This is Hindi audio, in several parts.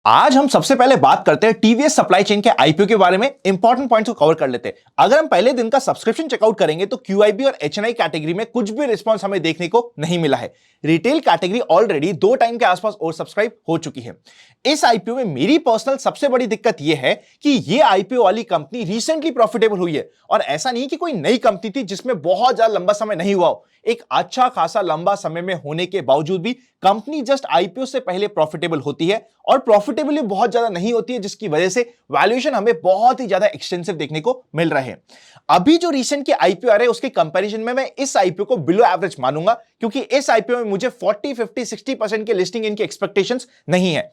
आज हम सबसे पहले बात करते हैं टीवीएस सप्लाई चेन के आईपीओ के बारे में। इंपॉर्टेंट पॉइंट्स को कवर कर लेते हैं। अगर हम पहले दिन का सब्सक्रिप्शन चेकआउट करेंगे तो क्यूआईबी और एचएनआई कैटेगरी में कुछ भी रिस्पांस हमें देखने को नहीं मिला है। रिटेल कैटेगरी ऑलरेडी 2 टाइम के आसपास और सब्सक्राइब हो चुकी है। इस आईपीओ में मेरी पर्सनल सबसे बड़ी दिक्कत यह है कि यह आईपीओ वाली कंपनी रिसेंटली प्रॉफिटेबल हुई है और ऐसा नहीं कि कोई नई कंपनी थी जिसमें बहुत ज्यादा लंबा समय नहीं हुआ हो। एक अच्छा खासा लंबा समय में होने के बावजूद भी कंपनी जस्ट आईपीओ से पहले प्रॉफिटेबल होती है और प्रॉफिटेबल बहुत ज्यादा नहीं होती है, जिसकी वजह से वैल्यूएशन हमें बहुत ही ज्यादा एक्सटेंसिव देखने को मिल रहे हैं। अभी जो रिसेंट के आईपीओ आ रहे हैं उसके कंपैरिजन में मैं इस आईपीओ को बिलो एवरेज मानूंगा, क्योंकि इस आईपीओ में मुझे 40, 50, 60% के लिस्टिंग इनकी एक्सपेक्टेशंस नहीं है।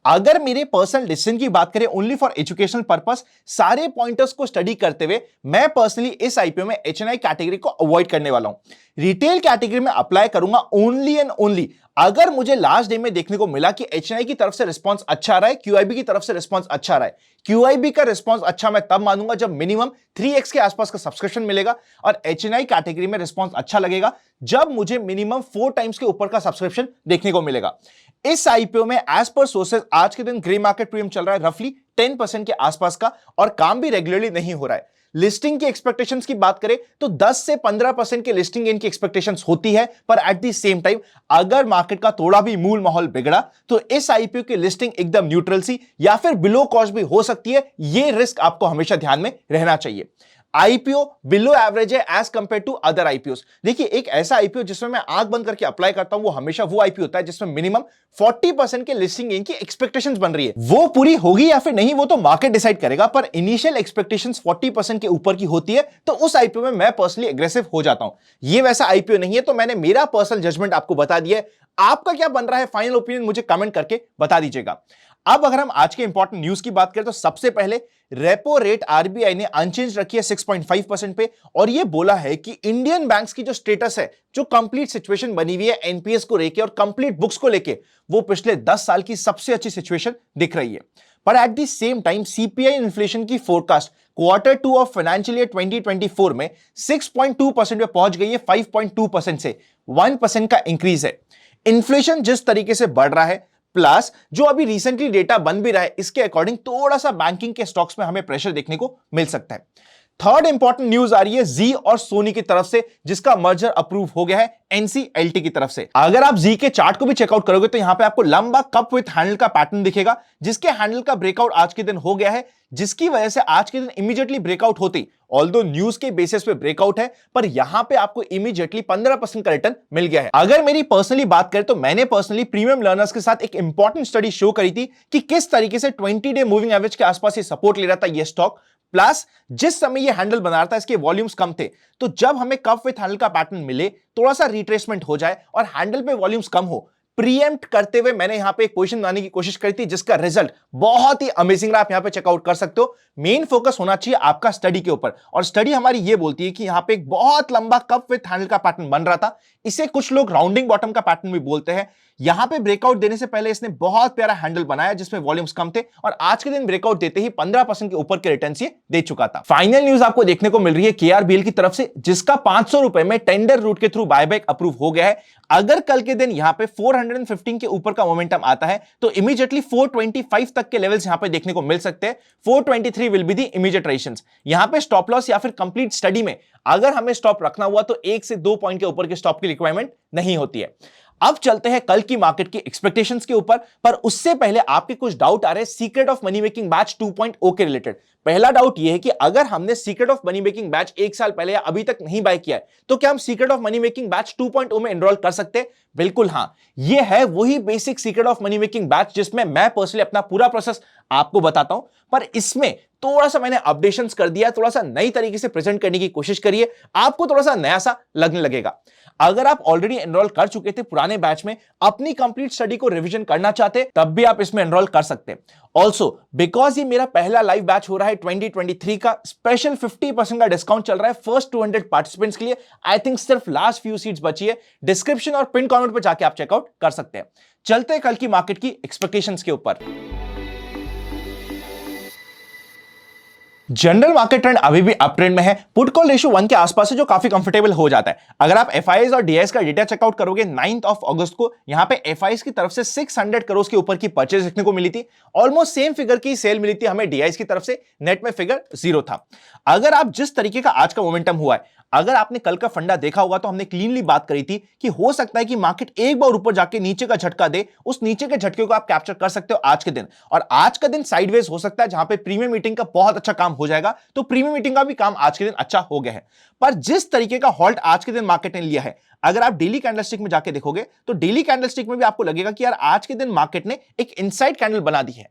अगर मेरे पर्सनल डिसीजन की बात करें ओनली फॉर एजुकेशनल पर्पस, सारे पॉइंटर्स को स्टडी करते हुए मैं पर्सनली इस आईपीओ में एचएनआई कैटेगरी को अवॉइड करने वाला हूं। रिटेल कैटेगरी में अप्लाई करूंगा ओनली एंड ओनली अगर मुझे लास्ट डे में देखने को मिला कि एचएनआई की तरफ से रिस्पांस अच्छा रहा है, क्यूआईबी की तरफ से रिस्पांस अच्छा रहा है। क्यूआईबी का रिस्पांस अच्छा मैं तब मानूंगा जब मिनिमम 3x के आसपास का सब्सक्रिप्शन मिलेगा, और एचएनआई कैटेगरी में रिस्पांस अच्छा लगेगा जब मुझे मिनिमम 4 टाइम्स के ऊपर का सब्सक्रिप्शन देखने को मिलेगा। इस आईपीओ में एज पर सोर्सेज आज के दिन ग्रे मार्केट प्रीमियम चल रहा है रफली 10% के आसपास का, और काम भी रेगुलरली नहीं हो रहा है। लिस्टिंग की एक्सपेक्टेशंस की बात करें तो 10 से 15% की लिस्टिंग इनकी एक्सपेक्टेशंस होती है, पर एट द सेम टाइम अगर मार्केट का थोड़ा भी मूल माहौल बिगड़ा तो इस आईपीओ की लिस्टिंग एकदम न्यूट्रल सी या फिर बिलो कॉस्ट भी हो सकती है। यह रिस्क आपको हमेशा ध्यान में रहना चाहिए। आईपीओ बिलो एवरेज है as compare to other IPO. देखिए, एक ऐसा आईपीओ जिसमें मैं आंख बंद करके अप्लाई करता हूं वो हमेशा वो आईपीओ होता है जिसमें मिनिमम 40% के लिस्टिंग गेन की एक्सपेक्टेशंस बन रही है। वो पूरी होगी या फिर नहीं वो तो मार्केट डिसाइड करेगा, पर इनिशियल एक्सपेक्टेशंस 40% के ऊपर की होती है तो उस आईपीओ में मैं पर्सनली एग्रेसिव हो जाता हूं। ये वैसा आईपीओ नहीं है, तो मैंने मेरा पर्सनल जजमेंट आपको बता दिया है। आपका क्या बन रहा है फाइनल ओपिनियन मुझे कमेंट करके बता दीजिएगा। अब अगर हम आज के इंपॉर्टेंट न्यूज की बात करें तो सबसे पहले रेपो रेट आरबीआई ने अनचेंज रखी है 6.5% पे, और यह बोला है कि इंडियन बैंक्स की जो स्टेटस है, जो कंप्लीट सिचुएशन बनी हुई है एनपीएस को लेके और कंप्लीट बुक्स को लेके, वो पिछले 10 साल की सबसे अच्छी सिचुएशन दिख रही है। पर at the same time CPI inflation की forecast Q2 of financial year 2024 में 6.2% पे पहुंच गई है 5.2% से 1% का इंक्रीज है। इन्फ्लेशन जिस तरीके से बढ़ रहा है, प्लस जो अभी रिसेंटली डेटा बन भी रहा है, इसके अकॉर्डिंग थोड़ा सा बैंकिंग के स्टॉक्स में हमें प्रेशर देखने को मिल सकता है। थर्ड इंपॉर्टेंट न्यूज आ रही है जी और सोनी की तरफ से, जिसका मर्जर अप्रूव हो गया है एनसीएलटी की तरफ से। अगर आप जी के चार्ट को भी चेकआउट करोगे तो यहां पे आपको लंबा कप विथ हैंडल का पैटर्न दिखेगा, जिसके हैंडल का ब्रेकआउट आज के दिन हो गया है, जिसकी वजह से आज के दिन इमीडिएटली ब्रेकआउट होती, ऑल्दो न्यूज के बेसिस पे ब्रेकआउट है, पर यहां पे आपको इमीडिएटली 15% का रिटर्न मिल गया है। अगर मेरी पर्सनली बात करें तो मैंने पर्सनली प्रीमियम लर्नर्स के साथ एक इंपॉर्टेंट स्टडी शो करी थी कि किस तरीके से 20 डे मूविंग एवरेज के आसपास ये सपोर्ट ले रहा था ये स्टॉक, प्लस जिस समय ये हैंडल बना रहा था इसके वॉल्यूम्स कम थे। तो जब हमें कप विथ हैंडल का पैटर्न मिले, थोड़ा सा रिट्रेसमेंट हो जाए और हैंडल पे वॉल्यूम्स कम हो, प्रीएम्प्ट करते हुए मैंने यहां पे एक पोजीशन बनाने की कोशिश करी थी, जिसका रिजल्ट बहुत ही अमेजिंग रहा। आप यहां पे चेकआउट कर सकते हो। मेन फोकस होना चाहिए आपका स्टडी के ऊपर, और स्टडी हमारी ये बोलती है कि यहां पे एक बहुत लंबा कप विथ हैंडल का पैटर्न बन रहा था। इसे कुछ लोग राउंडिंग बॉटम का पैटर्न भी बोलते हैं। यहां पे ब्रेकआउट देने से पहले इसने बहुत प्यारा हैंडल बनाया जिसमें वॉल्यूम्स कम थे, और आज के दिन ब्रेकआउट देते ही 15% के ऊपर के रिटर्न्स ये दे चुका था। फाइनल न्यूज आपको देखने को मिल रही है केआरबीएल की तरफ से, जिसका 500 रुपए में टेंडर रूट के थ्रू बायबैक अप्रूव हो गया है। अगर कल के दिन यहां पे 415 के ऊपर का मोमेंटम आता है तो इमीडिएटली 425 तक के लेवल्स यहां पे देखने को मिल सकते हैं। 423 will be the immediate resistance. यहां पे स्टॉप लॉस या फिर कंप्लीट स्टडी में अगर हमें स्टॉप रखना हुआ तो 1 से 2 पॉइंट के ऊपर के स्टॉप की रिक्वायरमेंट नहीं होती है। अब चलते हैं कल की मार्केट की एक्सपेक्टेशंस के ऊपर, पर उससे पहले आपके कुछ डाउट आ रहे हैं secret of money making batch 2.0 के रिलेटेड। पहला डाउट यह है कि अगर हमने secret of money making batch 1 साल पहले या अभी तक नहीं बाय किया है तो क्या हम secret of money making batch 2.0 में एनरोल कर सकते हैं? बिल्कुल हां, यह है वही basic secret of money making batch जिसमें मैं पर्सनली अपना पूरा प्रोसेस आपको बताता हूं, पर इसमें थोड़ा सा मैंने अपडेशंस कर दिया, थोड़ा सा नई तरीके से प्रेजेंट करने की कोशिश करिए, आपको थोड़ा सा नया सा लगने लगेगा। अगर आप ऑलरेडी एनरोल कर चुके थे पुराने बैच में, अपनी कंप्लीट स्टडी को रिवीजन करना चाहते, तब भी आप इसमें एनरोल कर सकते हैं। ऑल्सो बिकॉज ये मेरा पहला लाइव बैच हो रहा है 2023 का, स्पेशल 50% का डिस्काउंट चल रहा है फर्स्ट 200 पार्टिसिपेंट्स के लिए। आई थिंक सिर्फ लास्ट फ्यू सीट्स बची है। डिस्क्रिप्शन और पिन कमेंट पे जाके आप चेकआउट कर सकते हैं। चलते हैं कल की मार्केट की एक्सपेक्टेशंस के ऊपर। जनरल मार्केट ट्रेंड अभी भी अप ट्रेंड में है। पुट कॉल रेशियो 1 के आसपास है जो काफी कंफर्टेबल हो जाता है। अगर आप एफआईआईज और डीआईएस का डेटा चेकआउट करोगे 9 अगस्त को यहां पे एफआईआईज की तरफ से 600 करोड़ के ऊपर की परचेज देखने को मिली थी। ऑलमोस्ट सेम फिगर की सेल मिली थी हमें डीआईएस की तरफ से, नेट में फिगर 0 था। अगर आप जिस तरीके का आज का मोमेंटम हुआ है, अगर आपने कल का फंडा देखा होगा तो हमने क्लीनली बात करी थी कि हो सकता है कि मार्केट एक बार ऊपर जाके नीचे का झटका दे, उस नीचे के झटके को आप कैप्चर कर सकते हो आज के दिन। और आज का दिन साइडवेज हो सकता है जहां पे प्रीमियम मीटिंग का बहुत अच्छा काम हो जाएगा, तो प्रीमियम मीटिंग का भी काम आज के दिन अच्छा हो गया है। पर जिस तरीके का हॉल्ट आज के दिन मार्केट ने लिया है, अगर आप डेली कैंडलस्टिक में जाके देखोगे तो डेली कैंडलस्टिक में भी आपको लगेगा कि यार आज के दिन मार्केट ने एक इनसाइड कैंडल बना दी है।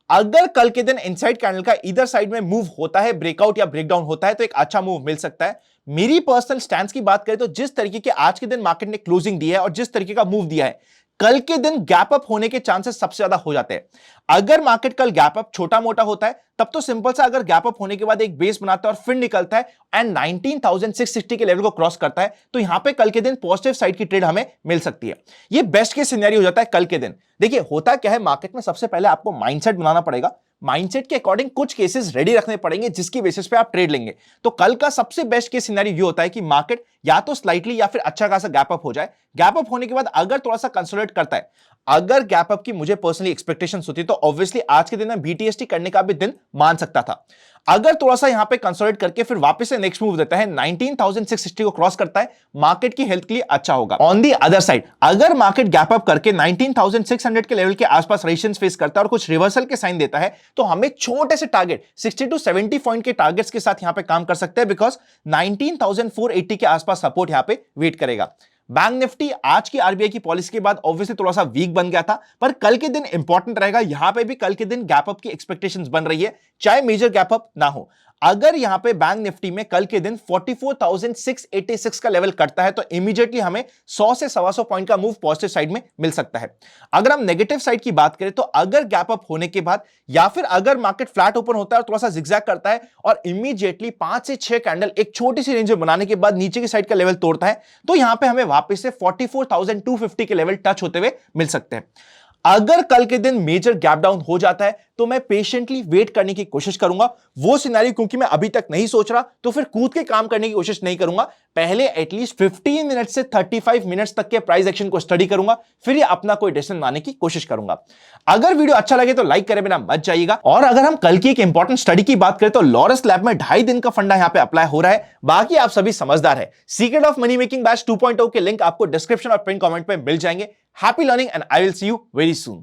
अगर कल के दिन इनसाइड कैंडल का इधर साइड में मूव होता है, ब्रेकआउट या ब्रेकडाउन होता है, तो एक अच्छा मूव मिल सकता है। मेरी पर्सनल स्टैंस की बात करें तो जिस तरीके के आज के दिन मार्केट ने क्लोजिंग दी है और जिस तरीके का मूव दिया है, कल के दिन गैप अप होने के चांसेस सबसे ज्यादा हो जाते हैं। अगर मार्केट कल गैप अप छोटा मोटा होता है तब तो सिंपल सा, अगर गैप अप होने के बाद एक बेस बनाता है और फिर निकलता है एंड 19,660 के लेवल को क्रॉस करता है, तो यहां पे कल के दिन पॉजिटिव साइड की ट्रेड हमें मिल सकती है। ये बेस्ट केस सिनेरियो हो जाता है कल के दिन। देखिए होता क्या है, मार्केट में सबसे पहले आपको माइंडसेट बनाना पड़ेगा। माइंडसेट के अकॉर्डिंग कुछ केसेस रेडी रखने पड़ेंगे जिसकी बेसिस पे आप ट्रेड लेंगे। तो कल का सबसे बेस्ट केस सिनेरियो ये होता है कि मार्केट या तो स्लाइटली या फिर अच्छा खासा गैप अप हो जाए। गैप अप होने के बाद अगर थोड़ा सा कंसोलिडेट करता है, अगर गैप अप की मुझे पर्सनली एक्सपेक्टेशंस होती तो ऑब्वियसली आज के दिन में बीटीएसटी करने का भी दिन मान सकता था। अगर थोड़ा सा यहां पे कंसोलिडेट करके फिर वापस से नेक्स्ट मूव देता है, 19,660 को क्रॉस करता है, मार्केट की हेल्थ के लिए अच्छा होगा। ऑन दी अदर साइड, अगर मार्केट गैप अप करके 19,600 के लेवल के आसपास रेजिस्टेंस फेस करता है और कुछ रिवर्सल के साइन देता है, तो हमें छोटे से टारगेट 60 टू 70 पॉइंट के टारगेट्स के साथ यहां पे काम कर सकते हैं, बिकॉज 19,480 के आसपास सपोर्ट यहां पे वेट करेगा। बैंक निफ्टी आज की आरबीआई की पॉलिसी के बाद ऑब्वियसली थोड़ा सा वीक बन गया था, पर कल के दिन इंपॉर्टेंट रहेगा। यहां पे भी कल के दिन गैप अप की एक्सपेक्टेशंस बन रही है, चाहे मेजर गैप अप ना हो। अगर यहां पे बैंक निफ्टी में कल के दिन 44,686 का लेवल कटता है तो इमीडिएटली हमें 100 से 125 पॉइंट का मूव पॉजिटिव साइड में मिल सकता है। अगर हम नेगेटिव साइड की बात करें तो अगर गैप अप होने के बाद या फिर अगर मार्केट फ्लैट ओपन होता है और थोड़ा सा जिगजैग करता है और इमीडिएटली 5 से 6 कैंडल एक छोटी सी रेंज में बनाने के बाद नीचे की साइड का लेवल तोड़ता है, तो यहां पे हमें वापस से 44,250 के लेवल टच होते हुए मिल सकते हैं। अगर कल के दिन मेजर गैप डाउन हो जाता है तो मैं पेशेंटली वेट करने की कोशिश करूंगा। वो सिनेरियो क्योंकि मैं अभी तक नहीं सोच रहा तो फिर कूद के काम करने की कोशिश नहीं करूंगा। पहले एटलीस्ट 15 मिनट से 35 मिनट्स तक के प्राइस एक्शन को स्टडी करूंगा, फिर ये अपना कोई डिसीजन बनाने की कोशिश करूंगा। अगर वीडियो अच्छा लगे तो लाइक करे बिना मत जाइएगा। और अगर हम कल की एक इंपॉर्टेंट स्टडी की बात करें तो लॉरस लैब में 2.5 दिन का फंडा यहां पे अप्लाई हो रहा है। बाकी आप सभी समझदार है। Secret of money making batch 2.0 के लिंक आपको डिस्क्रिप्शन और पिन कमेंट में मिल जाएंगे। Happy learning and I will see you very soon.